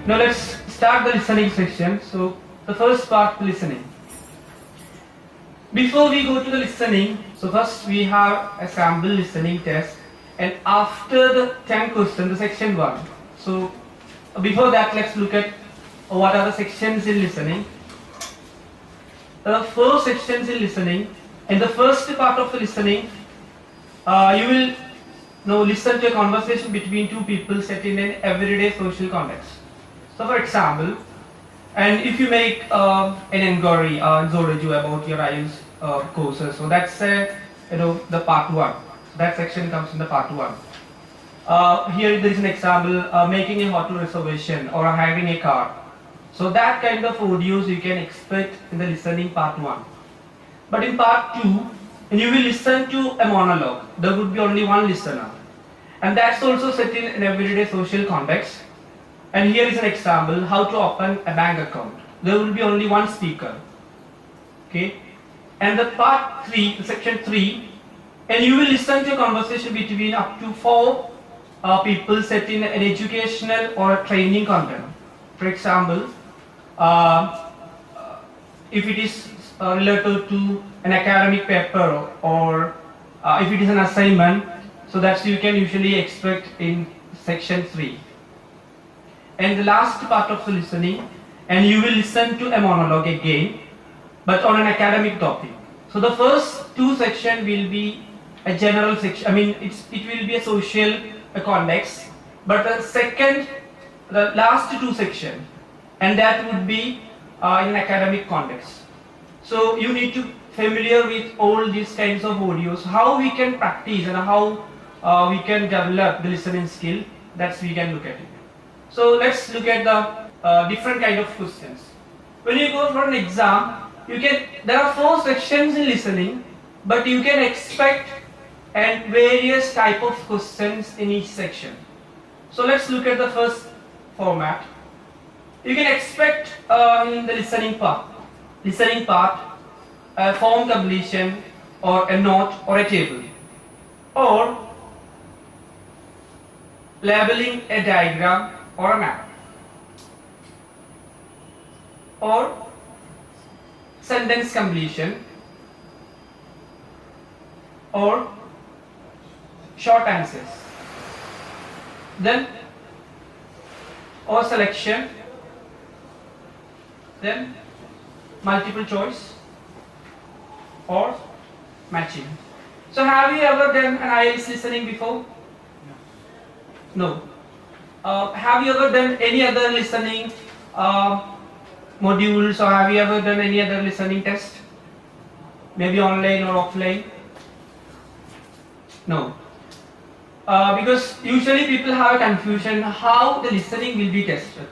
Now let's start the listening section. So the first part, listening. Before we go to the listening, so first we have a sample listening test, and after the 10 questions, the section 1. So before that, let's look at what are the sections in listening. There are 4 sections in listening. In the first part of the listening, you will now listen to a conversation between two people set in an everyday social context. So for example, and if you make an inquiry on ZodEDU about your IELTS courses, so that's the part 1. That section comes in the part 1. Here there is an example, making a hotel reservation or having a car. So that kind of audios you can expect in the listening part 1. But in part 2, you will listen to a monologue. There would be only one listener. And that's also set in an everyday social context. And here is an example, how to open a bank account. There will be only one speaker. Okay. And the part 3, section 3, and you will listen to a conversation between up to 4 people set in an educational or a training content. For example, if it is related to an academic paper or if it is an assignment, so that's you can usually expect in section 3. And the last part of the listening, and you will listen to a monologue again, but on an academic topic. So the first 2 sections will be a general section. I mean, it will be a social context. But the last 2 sections, and that would be in an academic context. So you need to familiar with all these kinds of audios, how we can practice and how we can develop the listening skill. That's we can look at it. So let's look at the different kind of questions. When you go for an exam, there are 4 sections in listening, but you can expect and various type of questions in each section. So let's look at the first format. You can expect in the listening part, a form completion or a note or a table, or labeling a diagram or a map, or sentence completion, or short answers, then or selection, then multiple choice or matching. So have you ever done an IELTS listening before? No. Have you ever done any other listening modules, or have you ever done any other listening test? Maybe online or offline? No. Because usually people have a confusion how the listening will be tested.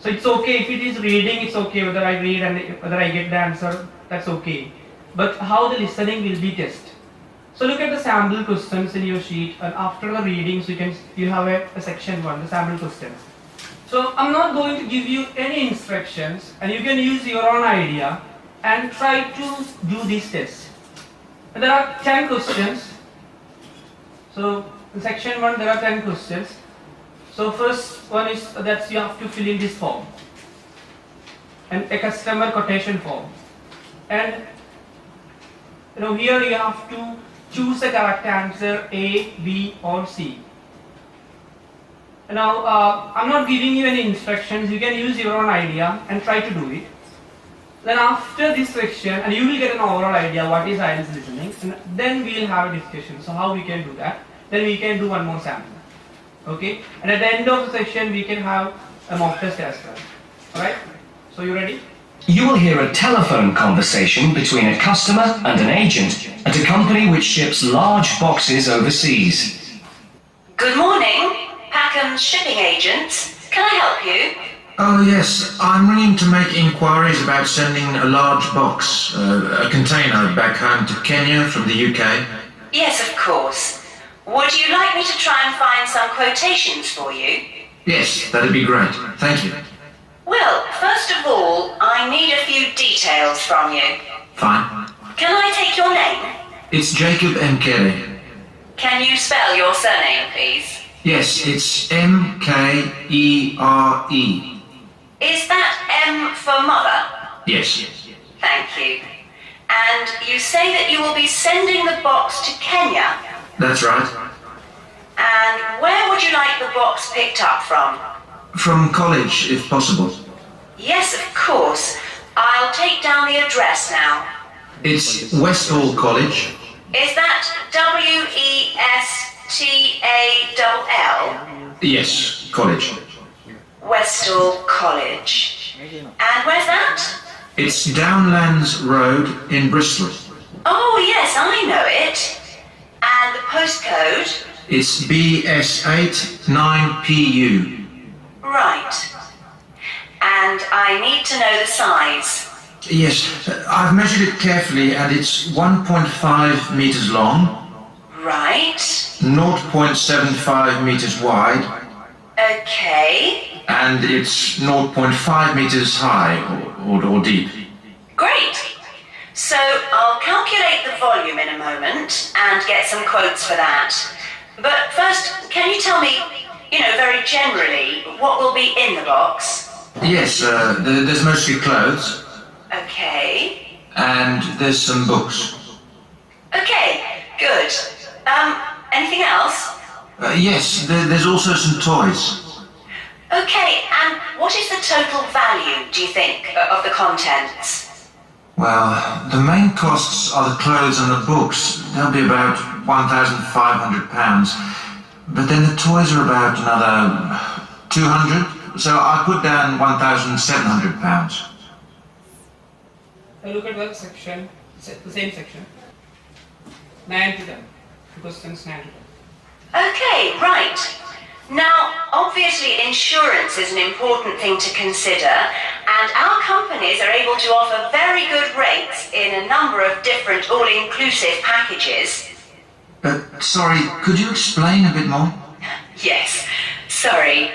So it's okay if it is reading, it's okay whether I read and whether I get the answer, that's okay. But how the listening will be tested. So look at the sample questions in your sheet, and after the readings you have a section 1, the sample questions. So I'm not going to give you any instructions, and you can use your own idea and try to do this test. And there are 10 questions. So in section 1 there are 10 questions. So first one is that you have to fill in this form, and a customer quotation form, and here you have to choose a correct answer, A, B or C. Now I'm not giving you any instructions, you can use your own idea and try to do it. Then after this section, and you will get an overall idea what is IELTS listening, and then we will have a discussion, so how we can do that. Then we can do one more sample. Okay, and at the end of the session we can have a mock test as well. Alright, so you ready? You will hear a telephone conversation between a customer and an agent at a company which ships large boxes overseas. Good morning, Packham's shipping agent. Can I help you? Oh yes, I'm ringing to make inquiries about sending a large box, a container back home to Kenya from the UK. Yes, of course. Would you like me to try and find some quotations for you? Yes, that'd be great. Thank you. Well, first of all, I need a few details from you. Fine. Can I take your name? It's Jacob Mkele. Can you spell your surname, please? Yes, it's M-K-E-R-E. Is that M for mother? Yes. Thank you. And you say that you will be sending the box to Kenya. That's right. And where would you like the box picked up from? From college, if possible. Yes, of course. I'll take down the address now. It's Westall College. Is that Westall? Yes, college. Westall College. And where's that? It's Downlands Road in Bristol. Oh, yes, I know it. And the postcode? It's BS8 9PU. Right. And I need to know the size. Yes, I've measured it carefully and it's 1.5 meters long, Right. 0.75 meters wide, Okay. and it's 0.5 meters high or deep. Great. So I'll calculate the volume in a moment and get some quotes for that. But first, can you tell me, very generally, what will be in the box? Yes, there's mostly clothes Okay. and there's some books. Okay, good. Anything else? Yes, there's also some toys. Okay, and what is the total value, do you think, of the contents? Well, the main costs are the clothes and the books. They'll be about £1,500. But then the toys are about another 200. So I put down £1,700. Look at the section, the same section. 9 to 10. Questions 9 to 10. Okay, right. Now, obviously insurance is an important thing to consider, and our companies are able to offer very good rates in a number of different all-inclusive packages. Sorry, could you explain a bit more? Yes, sorry.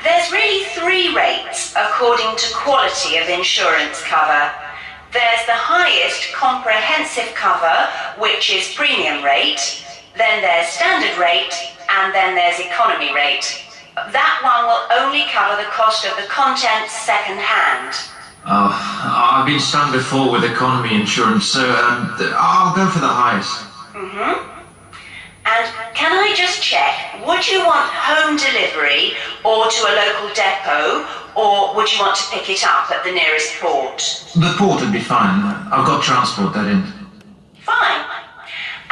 There's really 3 rates according to quality of insurance cover. There's the highest comprehensive cover, which is premium rate, then there's standard rate, and then there's economy rate. That one will only cover the cost of the contents second hand. Oh, I've been stung before with economy insurance, so I'll go for the highest. And can I just check, would you want home delivery or to a local depot, or would you want to pick it up at the nearest port? The port would be fine. I've got transport that in. Fine.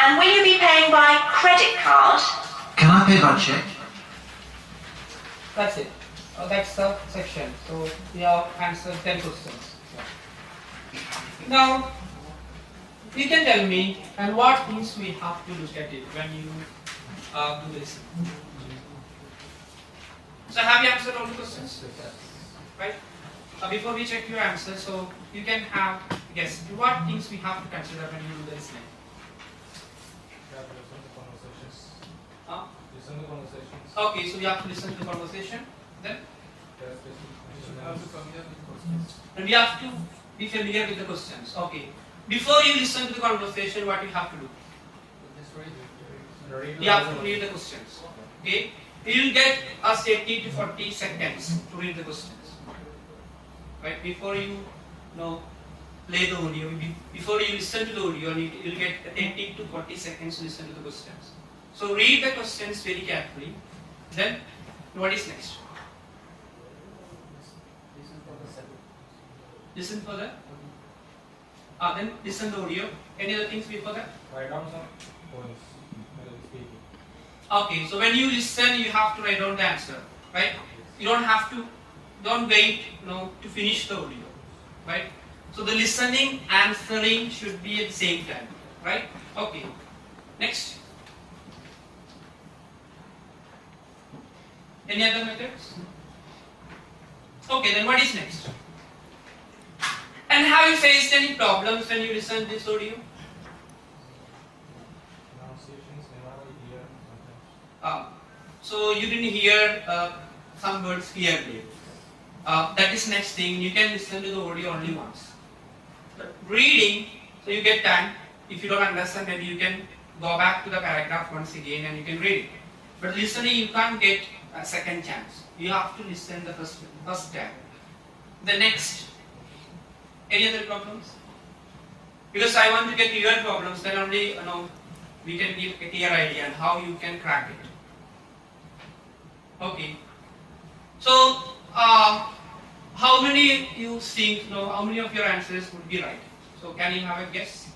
And will you be paying by credit card? Can I pay by check? That's it. That's the section. So we have answered 10 questions. Now, you can tell me and what things we have to look at it when you do this. So have you answered all the questions? Right? Before we check your answer, so you can have guess what things we have to consider when you do the listening. Listen to conversations. Okay, so you have to listen to the conversation. Then and we have to be familiar with the questions. Okay. Before you listen to the conversation, what you have to do? You have to read the questions. Okay. You will get us 80 to 40 seconds to read the questions. Right? Before you play the audio, before you listen to the audio, you will get 80 to 40 seconds to listen to the questions. So read the questions very carefully. Then what is next? Listen for that. Then listen to audio. Any other things before that? Write down some points while speaking. Okay, so when you listen, you have to write down the answer, right? You don't wait, to finish the audio, right? So the listening, answering should be at the same time, right? Okay. Next. Any other methods? Okay, then what is next? And have you faced any problems when you listen to this audio? Pronunciations, never hear sometimes. So you didn't hear some words clearly. That is next thing. You can listen to the audio only once. But reading, so you get time. If you don't understand, maybe you can go back to the paragraph once again and you can read it. But listening, you can't get a second chance. You have to listen the first time. The next. Any other problems? Because I want to get your problems, then only we can give a clear idea on how you can crack it. Okay. So, how many you think? How many of your answers would be right? So, can you have a guess?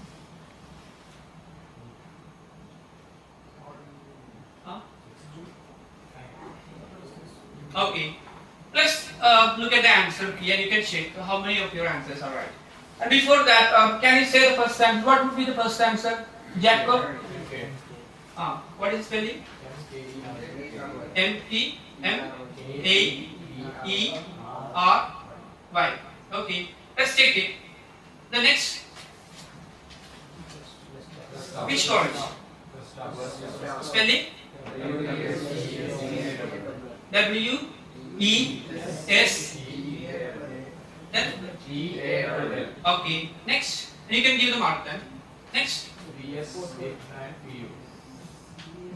Huh? Okay. Let's look at the answer key and you can check how many of your answers are right. And before that, can you say the first answer? What would be the first answer? Jacob? What is spelling? M-E-M-A-E-R-Y. Okay. Let's check it. The next. Which college? Spelling? W-E-S. Then? Okay. Next. You can give the mark then. Next.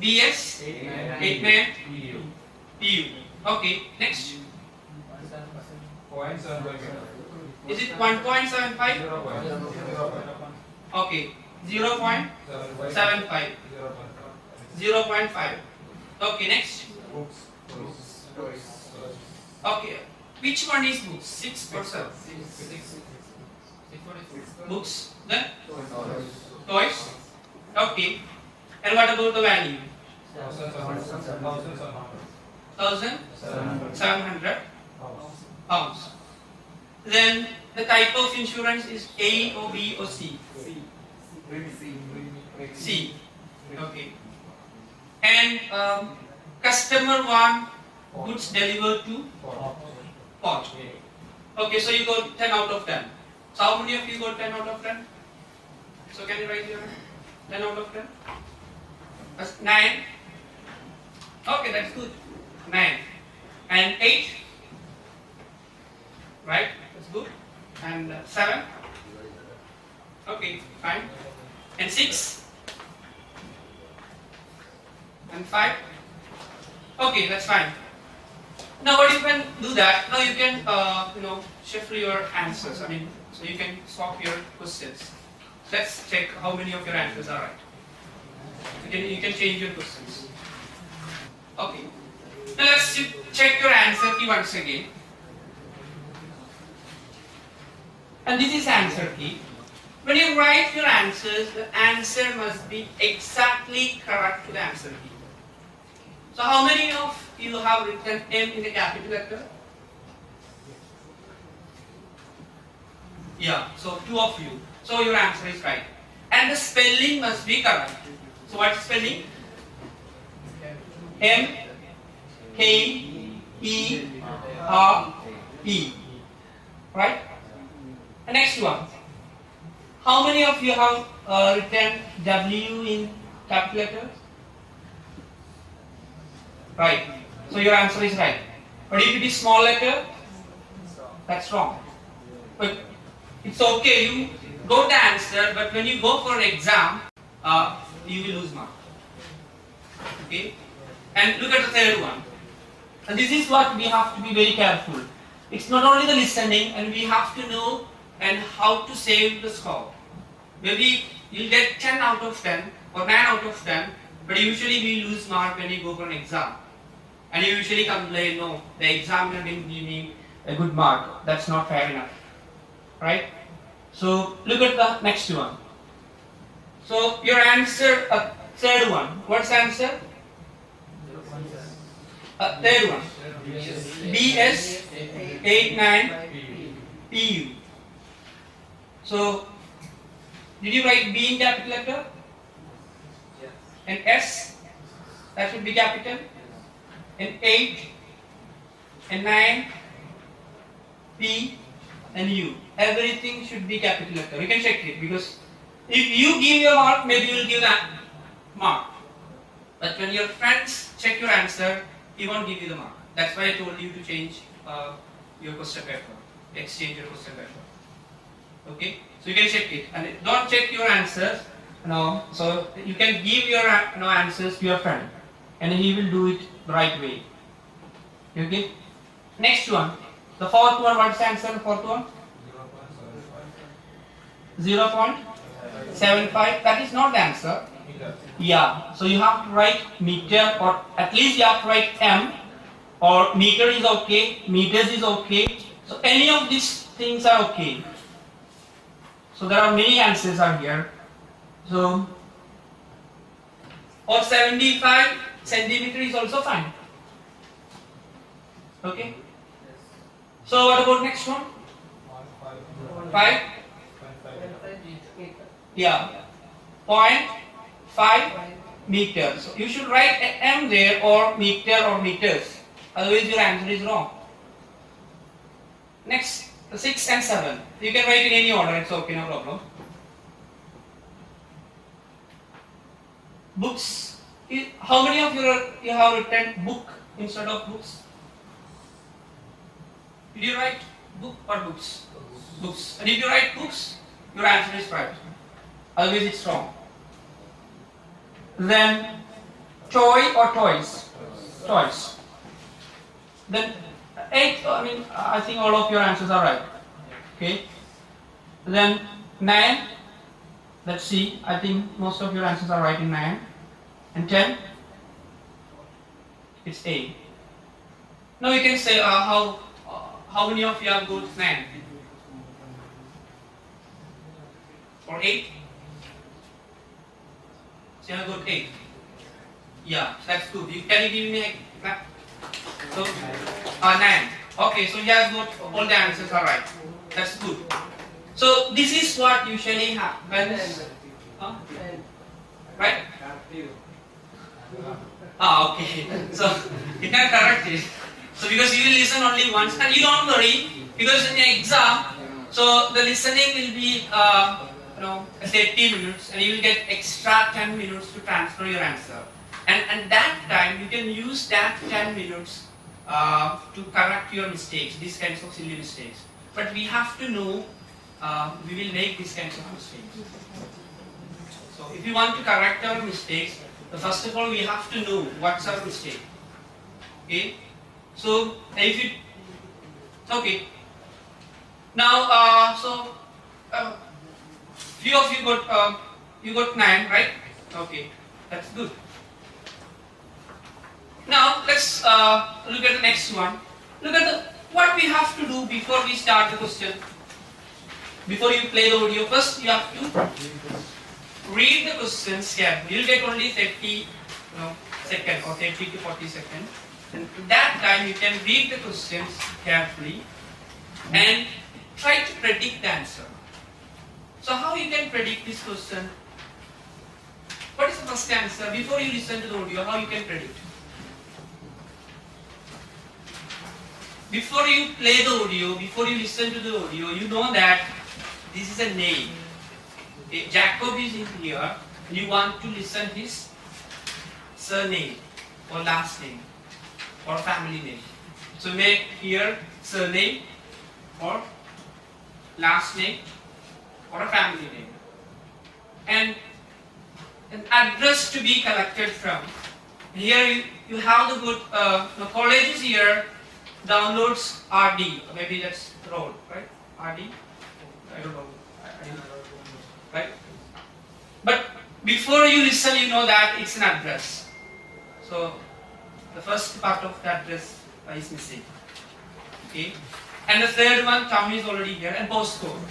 BS 89 PU. Okay. Next. Is it 1.75? Okay. 0.75. 0.5. Okay. Next. Okay. Which one is books? 6 or 7? Books. Then? Toys. Okay. And what about the value? 1,700 pounds. Then the type of insurance is A or B or C? C. Okay. And customer want goods delivered to pot. Okay, so you got 10 out of 10. So how many of you got 10 out of 10? So can you write here? 10 out of 10? That's 9. Okay, that's good. 9. And 8. Right? That's good. And 7. Okay, fine. And 6. And 5. Okay, that's fine. Now what you can do that, now you can shuffle your answers. So you can swap your questions. Let's check how many of your answers are right. You can change your questions. Okay. Now let's check your answer key once again. And this is answer key. When you write your answers, the answer must be exactly correct to the answer key. So how many of you have written M in a capital letter? Yeah, so 2 of you. So your answer is right. And the spelling must be correct. So what spelling? M-K-E-R-E. Right? The next one. How many of you have written W in capital letters? Right. So your answer is right. But if it is small letter, that's wrong. But it's okay, you got the answer, but when you go for an exam, you will lose mark. Okay? And look at the third one. And this is what we have to be very careful. It's not only the listening, and we have to know and how to save the score. Maybe you'll get 10 out of 10 or 9 out of 10, but usually we lose mark when you go for an exam. And you usually complain, no, the examiner didn't give me a good mark. That's not fair enough. Right? So look at the next one. So your answer, third one. What's the answer? Third one. BS 89 PU. So did you write B in capital letter? Yes. And S, that should be capital. And 8 and 9 P and U. Everything should be capital letter. You can check it, because if you give your mark, maybe you will give that mark. But when your friends check your answer, he won't give you the mark. That's why I told you to change your question paper. Exchange your question paper. Okay? So you can check it. And don't check your answers. So you can give your answers to your friend. and he will do it the right way. Okay. Next one, the fourth one. What's the answer? The fourth one. 0.75. That is not the answer. Yeah. So you have to write meter, or at least you have to write m, or meter is okay. Meters is okay. So any of these things are okay. So there are many answers are here. So or 75 centimeter is also fine. Okay. So what about next one? 5. Yeah. 0.5 meter. So you should write a m there, or meter or meters. Otherwise your answer is wrong. Next, 6 and 7. You can write in any order. It's okay, no problem. Books. How many of you have written book instead of books? Did you write book or books? Books. And if you write books, your answer is right. Otherwise it's wrong. Then toy or toys? Toys. Then 8. I think all of your answers are right. Okay. Then 9. Let's see. I think most of your answers are right in 9. And 10. It's A. Now you can say how many of you have got 9? Or 8? So you have got 8. Yeah, that's good. Can you give me a clap? So 9. Okay, so you have got all the answers are right. That's good. So this is what usually happens. Right? Okay. So you can correct it. So because you will listen only once, and you don't worry, because in the exam, so the listening will be 30 minutes, and you will get extra 10 minutes to transfer your answer. And that time you can use that 10 minutes to correct your mistakes, these kinds of silly mistakes. But we have to know we will make these kinds of mistakes. So if you want to correct our mistakes, first of all we have to know what's our mistake. Okay. So if you okay. Now few of you got 9, right? Okay, that's good. Now let's look at the next one. Look at what we have to do before we start the question. Before you play the audio, first you have to read the questions carefully. You'll get only 30 seconds or 30 to 40 seconds. And in that time you can read the questions carefully and try to predict the answer. So how you can predict this question? What is the first answer? Before you listen to the audio, how you can predict? Before you play the audio, before you listen to the audio, you know that this is a name. Jacob is in here, and you want to listen his surname or last name or family name. So make here surname or last name or a family name. And an address to be collected from. Here you have the good colleges here. Downloads RD, maybe that's road, right? RD, I don't know, right? But before you listen, you know that it's an address. So the first part of the address is missing. Okay, and the third one, town is already here, and postcode.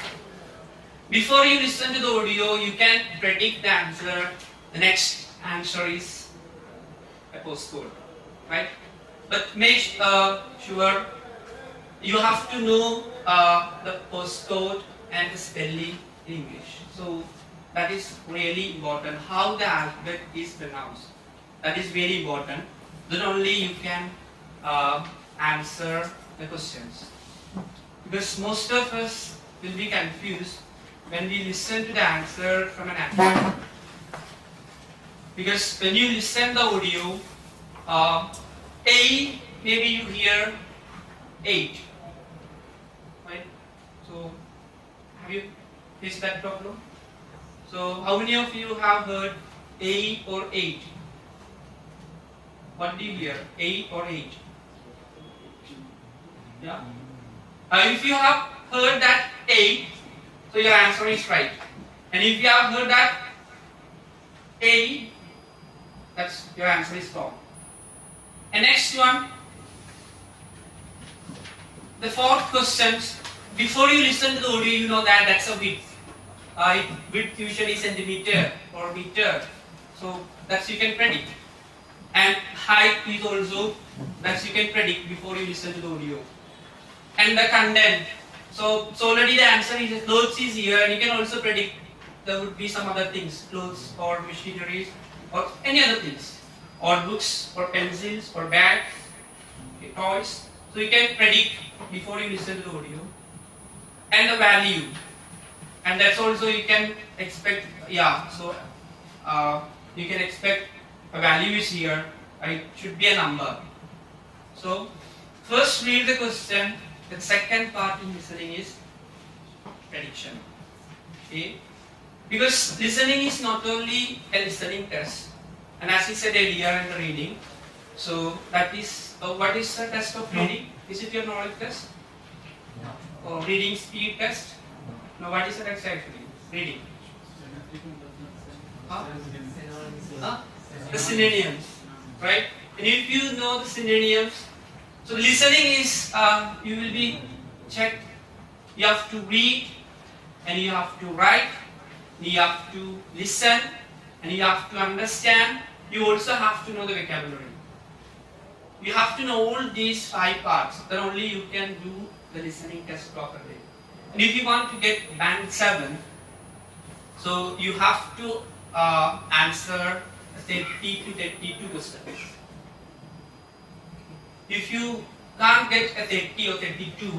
Before you listen to the audio, you can predict the answer. The next answer is a postcode, right? But make sure you have to know the postcode and the spelling in English. So that is really important. How the alphabet is pronounced. That is very important. Then only you can answer the questions. Because most of us will be confused when we listen to the answer from an actor. Because when you listen the audio, maybe you hear 8, right? So have you faced that problem? So how many of you have heard A or 8? What do you hear? A or 8? Yeah. If you have heard that 8, so your answer is right. And if you have heard that A, that's your answer is wrong. And next one, the fourth question. Before you listen to the audio, you know that that's a width. Width usually centimeter or meter, so that's you can predict. And height is also that's you can predict before you listen to the audio. And the content. So already the answer is clothes is here, and you can also predict there would be some other things, clothes or machineries or any other things, or books or pencils or bags, okay, toys. So you can predict before you listen to the audio. And the value, and that's also you can expect. Yeah, so you can expect a value is here. It should be a number. So first read the question. The second part in listening is prediction. Okay, because listening is not only a listening test, and as I said earlier in the reading, so that is what is the test of reading? Is it your knowledge test? Or reading speed test? No, what is the test actually? Reading. The synonyms, right? And if you know the synonyms, so listening is you will be checked. You have to read, and you have to write, you have to listen, and you have to understand. You also have to know the vocabulary. You have to know all these 5 parts. Then only you can do the listening test properly. And if you want to get band 7, so you have to answer 30 to 32 questions. If you can't get a 30 or 32,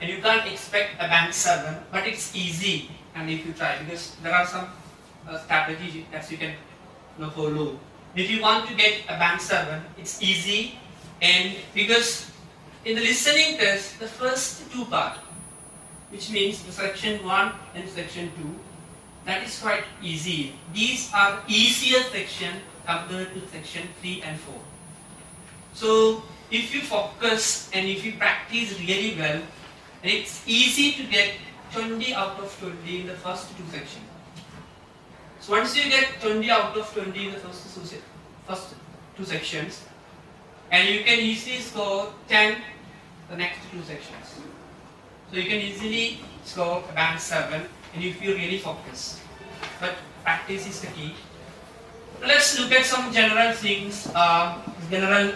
and you can't expect a band 7, but it's easy, and if you try, because there are some strategies that you can follow. If you want to get a band 7, it's easy, and because in the listening test, the first 2 parts, which means the section 1 and section 2, that is quite easy. These are easier section compared to section 3 and 4. So if you focus and if you practice really well, it's easy to get 20 out of 20 in the first 2 sections. So once you get 20 out of 20 in the first 2 sections, and you can easily score 10 the next 2 sections. So you can easily score a band 7, and if you really focus. But practice is the key. Let's look at some general things, general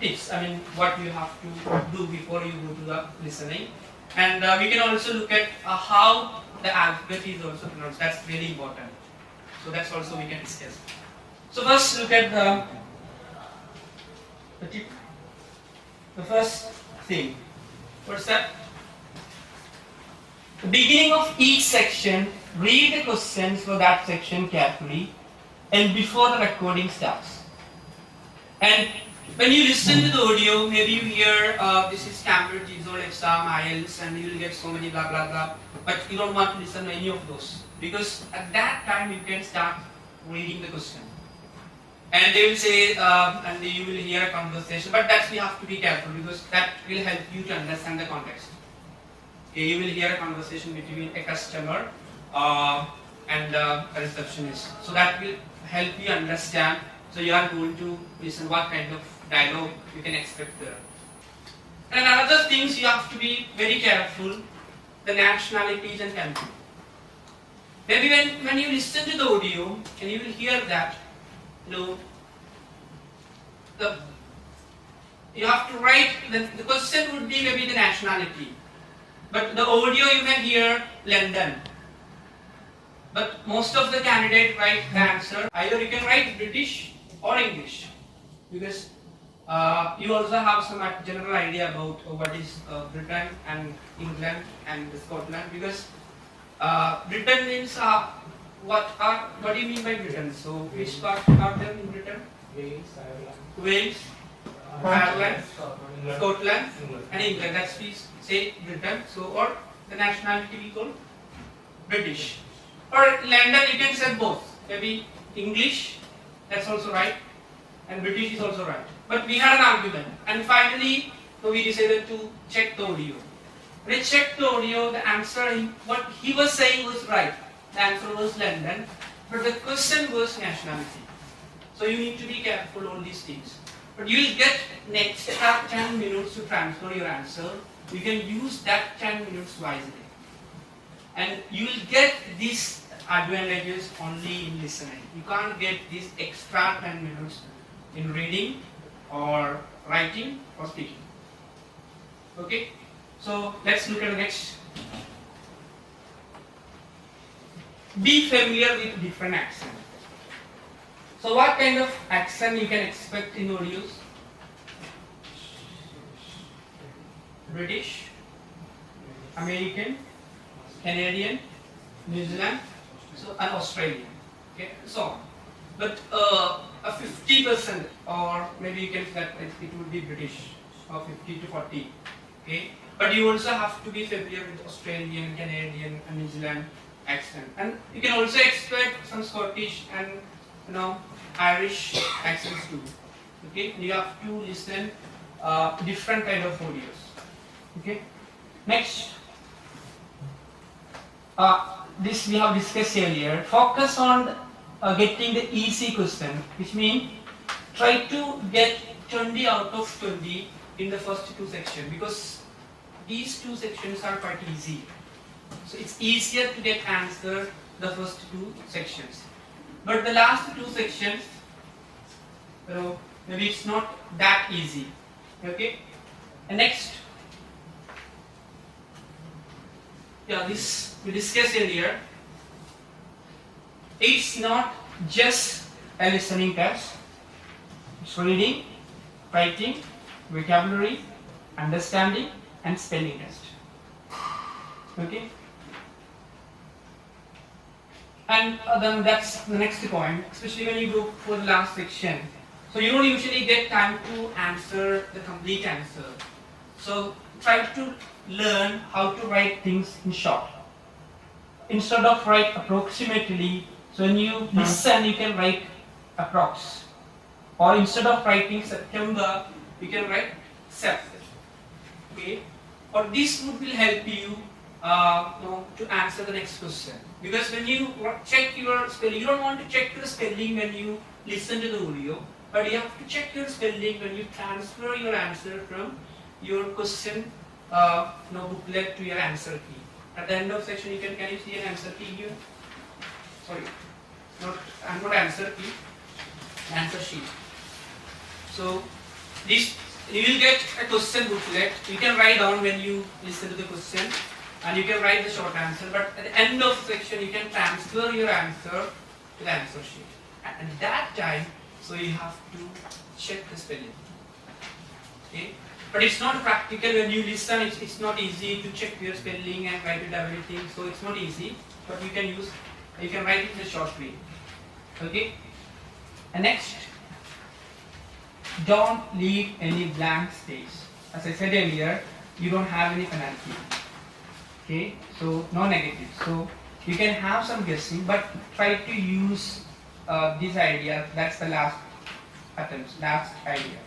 tips. I mean, what you have to do before you go to the listening. And we can also look at how the alphabet is also pronounced. That's really important. So that's also we can discuss. So first look at the tip. The first thing. What's that? The beginning of each section, read the questions for that section carefully and before the recording starts. And when you listen to the audio, maybe you hear this is Cambridge ZodEDU exam, Ielts, and you will get so many blah blah blah, but you don't want to listen to any of those, because at that time you can start reading the question. And they will say, and you will hear a conversation, but that we have to be careful, because that will help you to understand the context. Okay, you will hear a conversation between a customer and a receptionist. So that will help you understand. So you are going to listen what kind of dialogue you can expect there. And another things you have to be very careful, the nationalities and country. Maybe when you listen to the audio and you will hear that, you have to write, the question would be maybe the nationality. But the audio you can hear London. But most of the candidates write the answer. Either you can write British or English. Because you also have some general idea about what is Britain and England and Scotland. Because Britain means what do you mean by Britain? So which part are there in Britain? Wales, Ireland, Scotland, and England. That's we say Britain. So or the nationality we call British. Or London, you can say both. Maybe English. That's also right. and British is also right. But we had an argument, and finally we decided to check the audio. When I checked the audio, the answer, what he was saying was right. The answer was London, but the question was nationality. So you need to be careful on these things. But you will get an extra 10 minutes to transfer your answer. You can use that 10 minutes wisely. And you will get these advantages only in listening. You can't get this extra 10 minutes in reading or writing or speaking. Okay? So let's look at the next. Be familiar with different accents. So what kind of accent you can expect in audios? British, American, Canadian, New Zealand, so and Australian. Okay, so on. But a 50% or maybe you can say that it would be British or 50 to 40. Okay, but you also have to be familiar with Australian, Canadian, and New Zealand accent, and you can also expect some Scottish and Irish accents too. Okay, you have to listen different kind of audios. Okay, next, this we have discussed earlier. Focus on getting the easy question, which means try to get 20 out of 20 in the first two sections, because these two sections are quite easy. So it's easier to get answer the first two sections. But the last two sections, maybe it's not that easy. Okay? And next, this we discussed earlier. It's not just a listening test. It's reading, writing, vocabulary, understanding, and spelling test. Okay? And then that's the next point, especially when you go for the last section. So you don't usually get time to answer the complete answer. So try to learn how to write things in short. Instead of write approximately, so when you listen, you can write approx. Or instead of writing September, you can write Sep. Okay? Or this will help you to answer the next question. Because when you check your spelling, you don't want to check the spelling when you listen to the audio, but you have to check your spelling when you transfer your answer from your question booklet to your answer key. At the end of section, can you see an answer key here? Sorry, not answer key, answer sheet. So this, you will get a question booklet. You can write down when you listen to the question, and you can write the short answer. But at the end of the section, you can transfer your answer to the answer sheet. And at that time, so you have to check the spelling. Okay? But it's not practical when you listen. It's not easy to check your spelling and write it everything. So it's not easy. But you can write it in a short way. Okay? And next, don't leave any blank space. As I said earlier, you don't have any penalty. Okay? So no negative. So you can have some guessing, but try to use this idea. That's the last attempt, last idea.